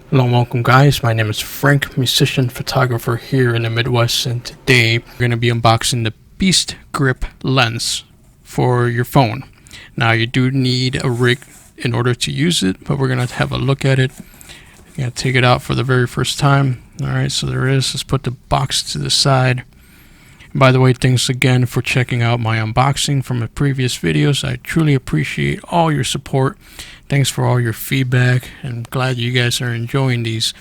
Hello and welcome guys, my name is Frank, musician, photographer here in the Midwest, and today we're going to be unboxing the Beastgrip lens for your phone. Now you do need a rig in order to use it, but we're going to have a look at it. I'm going to take it out for the very first time. Alright, so there it is. Let's put the box to the side. And by the way, thanks again for checking out my unboxing from the previous videos. I truly appreciate all your support. Thanks for all your feedback, and I'm glad you guys are enjoying these.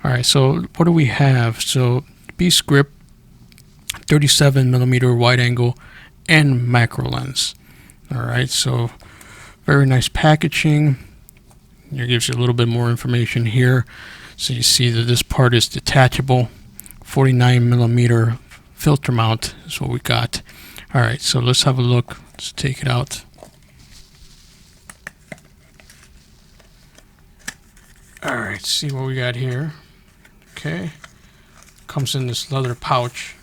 Alright, so what do we have? So Beastgrip 37mm wide angle and macro lens. Alright, so very nice packaging. It gives you a little bit more information here. So you see that this part is detachable. 49mm filter mount is what we got. Alright, so let's have a look. Let's take it out. Alright, see what we got here. Okay. Comes in this leather pouch.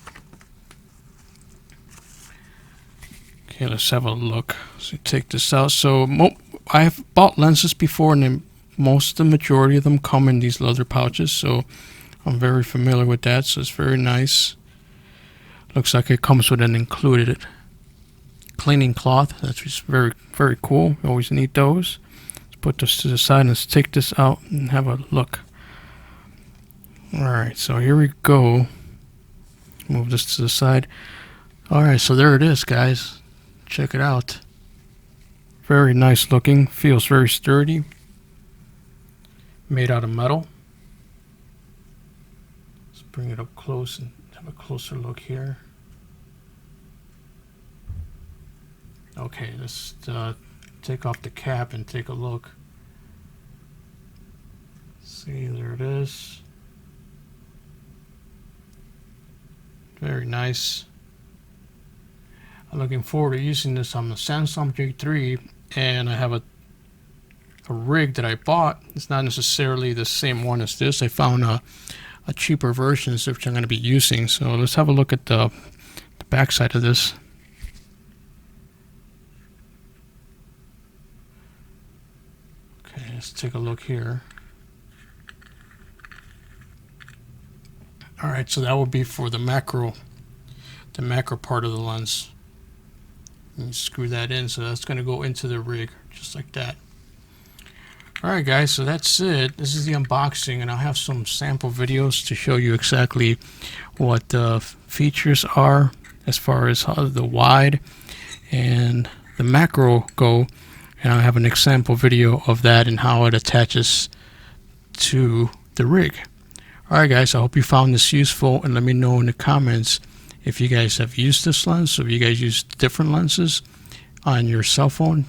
Okay, let's have a look. So take this out. So I have bought lenses before, and the majority of them come in these leather pouches, so I'm very familiar with that. So it's very nice. Looks like it comes with an included cleaning cloth. That's just very, very cool. You always need those. Put this to the side and let's take this out and have a look. Alright, so here we go. Move this to the side. Alright, so there it is, guys. Check it out. Very nice looking. Feels very sturdy. Made out of metal. Let's bring it up close and have a closer look here. Okay, let's take off the cap and take a look. See, there it is. Very nice. I'm looking forward to using this on the Samsung J3, and I have a rig that I bought. It's not necessarily the same one as this. I found a cheaper version which I'm going to be using. So let's have a look at the back side of this. Let's take a look here. Alright, so that would be for the macro part of the lens. And screw that in, so that's going to go into the rig, just like that. Alright guys, so that's it. This is the unboxing, and I'll have some sample videos to show you exactly what the features are as far as how the wide and the macro go. And I'll have an example video of that and how it attaches to the rig. Alright guys, I hope you found this useful, and let me know in the comments if you guys have used this lens, or if you guys use different lenses on your cell phone.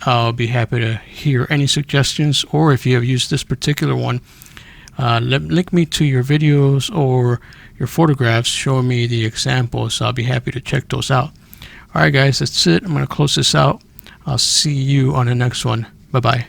I'll be happy to hear any suggestions, or if you have used this particular one, link me to your videos or your photographs showing me the examples. So I'll be happy to check those out. Alright guys, that's it. I'm going to close this out. I'll see you on the next one. Bye-bye.